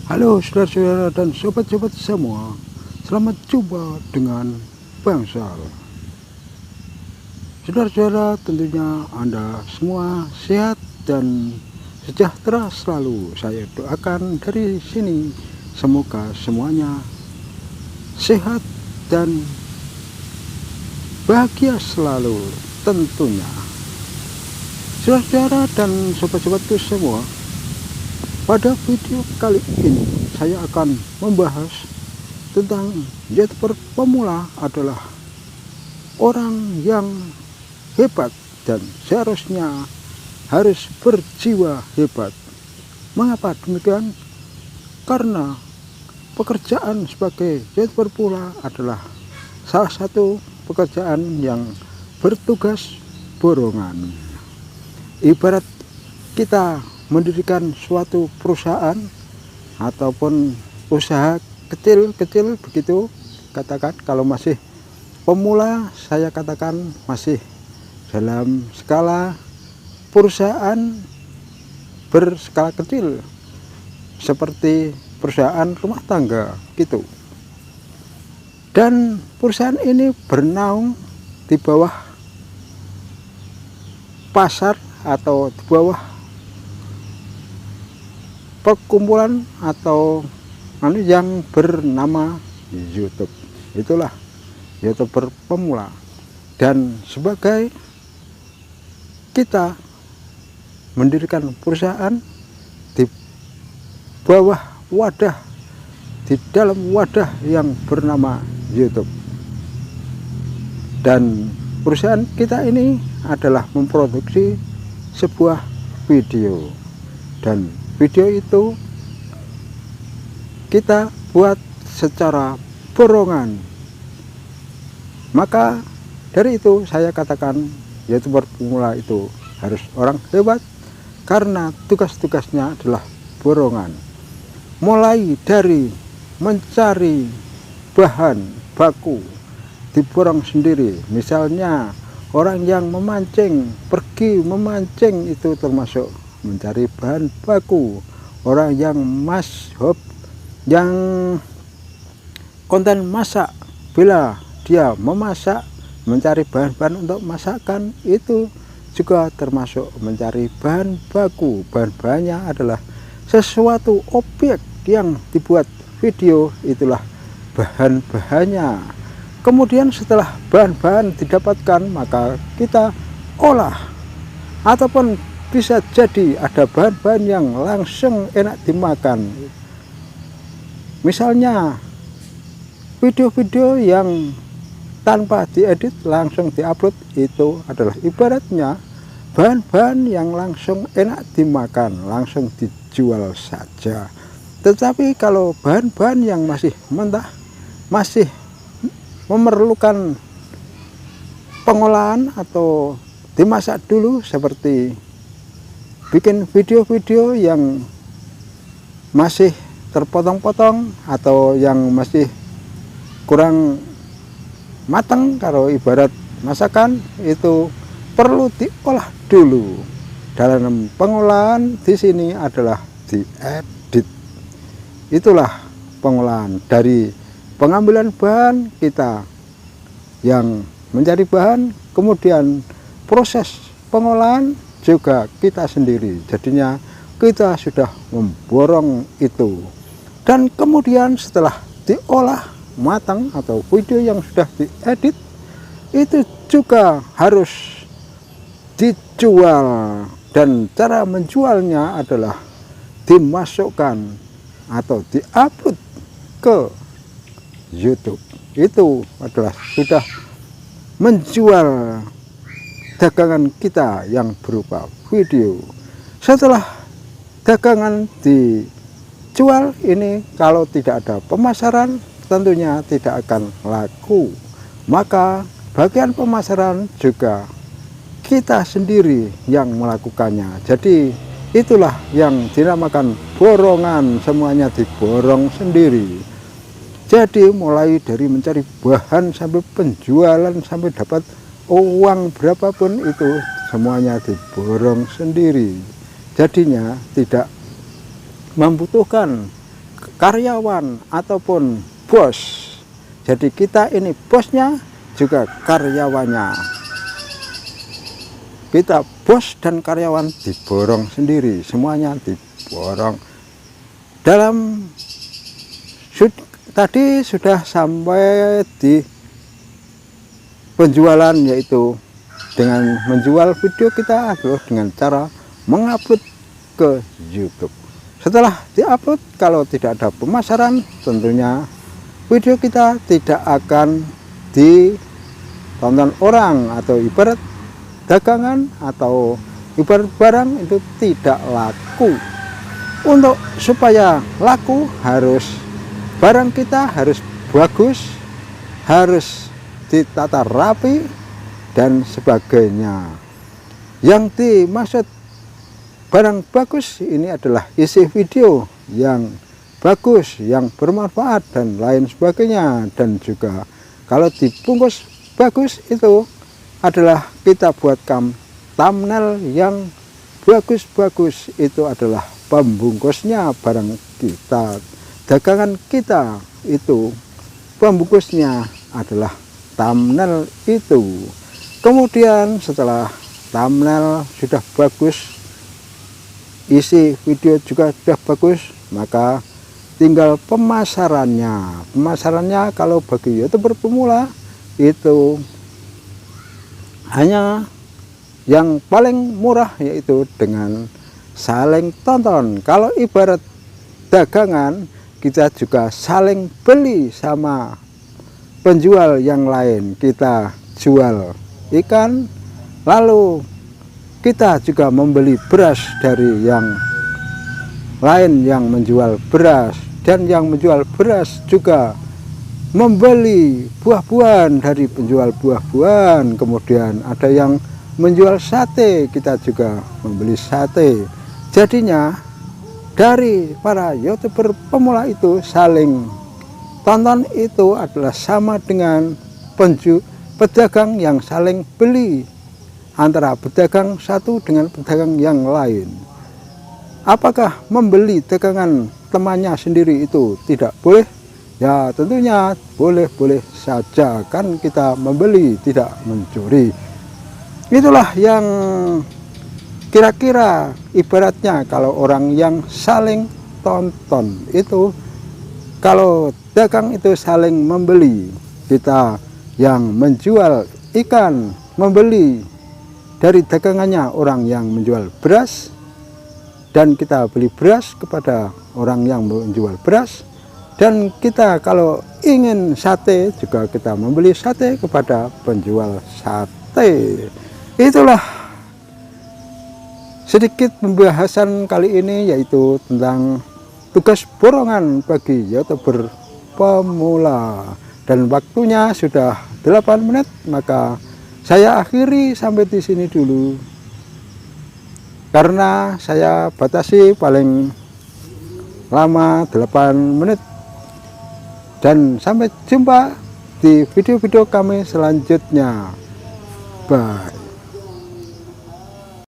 Halo saudara-saudara dan sobat-sobat semua, selamat jumpa dengan Bangsal. Saudara-saudara, tentunya Anda semua sehat dan sejahtera selalu. Saya doakan dari sini, semoga semuanya sehat dan bahagia selalu tentunya. Saudara-saudara dan sobat-sobatku semua, pada video kali ini saya akan membahas tentang YouTuber pemula adalah orang yang hebat dan seharusnya harus berjiwa hebat. Mengapa demikian? Karena pekerjaan sebagai YouTuber pemula adalah salah satu pekerjaan yang bertugas borongan. Ibarat kita mendirikan suatu perusahaan ataupun usaha kecil-kecil begitu, katakan kalau masih pemula, saya katakan masih dalam skala perusahaan berskala kecil seperti perusahaan rumah tangga gitu. Dan perusahaan ini bernaung di bawah pasar atau di bawah perkumpulan atau yang bernama YouTube. Itulah YouTuber pemula. Dan sebagai kita mendirikan perusahaan di bawah wadah, di dalam wadah yang bernama YouTube. Dan perusahaan kita ini adalah memproduksi sebuah video, dan video itu kita buat secara borongan. Maka dari itu saya katakan YouTuber pemula itu harus orang hebat, karena tugas-tugasnya adalah borongan. Mulai dari mencari bahan baku diborong sendiri. Misalnya orang yang memancing, pergi memancing itu termasuk mencari bahan baku. Orang yang yang konten masak, bila dia memasak, mencari bahan-bahan untuk masakan, itu juga termasuk mencari bahan baku. Bahan-bahannya adalah sesuatu objek yang dibuat video, itulah bahan-bahannya. Kemudian setelah bahan-bahan didapatkan, maka kita olah, ataupun bisa jadi ada bahan-bahan yang langsung enak dimakan. Misalnya video-video yang tanpa diedit langsung diupload, itu adalah ibaratnya bahan-bahan yang langsung enak dimakan, langsung dijual saja. Tetapi kalau bahan-bahan yang masih mentah, masih memerlukan pengolahan atau dimasak dulu, seperti bikin video-video yang masih terpotong-potong atau yang masih kurang matang, kalau ibarat masakan itu perlu diolah dulu. Dalam pengolahan di sini adalah diedit. Itulah pengolahan dari pengambilan bahan kita yang mencari bahan, kemudian proses pengolahan juga kita sendiri. Jadinya kita sudah memborong itu, dan kemudian setelah diolah matang atau video yang sudah diedit itu juga harus dijual. Dan cara menjualnya adalah dimasukkan atau diupload ke YouTube. Itu adalah sudah menjual dagangan kita yang berupa video. Setelah dagangan dijual ini, kalau tidak ada pemasaran, tentunya tidak akan laku. Maka bagian pemasaran juga kita sendiri yang melakukannya. Jadi itulah yang dinamakan borongan, semuanya diborong sendiri. Jadi mulai dari mencari bahan sampai penjualan, sampai dapat uang berapapun, itu semuanya diborong sendiri. Jadinya tidak membutuhkan karyawan ataupun bos. Jadi kita ini bosnya juga karyawannya. Kita bos dan karyawan diborong sendiri, semuanya diborong. Tadi sudah sampai di penjualan, yaitu dengan menjual video kita adalah dengan cara mengupload ke YouTube. Setelah diupload, kalau tidak ada pemasaran, tentunya video kita tidak akan ditonton orang, atau ibarat dagangan atau ibarat barang itu tidak laku. Untuk supaya laku, barang kita harus bagus, harus ditata rapi dan sebagainya. Yang dimaksud barang bagus ini adalah isi video yang bagus, yang bermanfaat dan lain sebagainya. Dan juga kalau dibungkus bagus, itu adalah kita buatkan thumbnail yang bagus-bagus. Itu adalah pembungkusnya barang kita, dagangan kita, itu pembungkusnya adalah thumbnail itu. Kemudian setelah thumbnail sudah bagus, isi video juga sudah bagus, maka tinggal pemasarannya. Pemasarannya kalau bagi YouTuber pemula itu hanya yang paling murah, yaitu dengan saling tonton. Kalau ibarat dagangan, kita juga saling beli sama penjual yang lain. Kita jual ikan, lalu kita juga membeli beras dari yang lain yang menjual beras, dan yang menjual beras juga membeli buah-buahan dari penjual buah-buahan. Kemudian ada yang menjual sate, kita juga membeli sate. Jadinya dari para YouTuber pemula itu saling tonton, itu adalah sama dengan pedagang yang saling beli antara pedagang satu dengan pedagang yang lain. Apakah membeli dagangan temannya sendiri itu tidak boleh? Ya tentunya boleh-boleh saja, kan kita membeli, tidak mencuri. Itulah yang kira-kira ibaratnya kalau orang yang saling tonton itu, kalau dagang itu saling membeli. Kita yang menjual ikan membeli dari dagangannya orang yang menjual beras, dan kita beli beras kepada orang yang menjual beras. Dan kita kalau ingin sate juga kita membeli sate kepada penjual sate. Itulah sedikit pembahasan kali ini, yaitu tentang tugas borongan bagi YouTuber pemula. Dan waktunya sudah 8 menit, maka saya akhiri sampai di sini dulu. Karena saya batasi paling lama 8 menit. Dan sampai jumpa di video-video kami selanjutnya. Bye.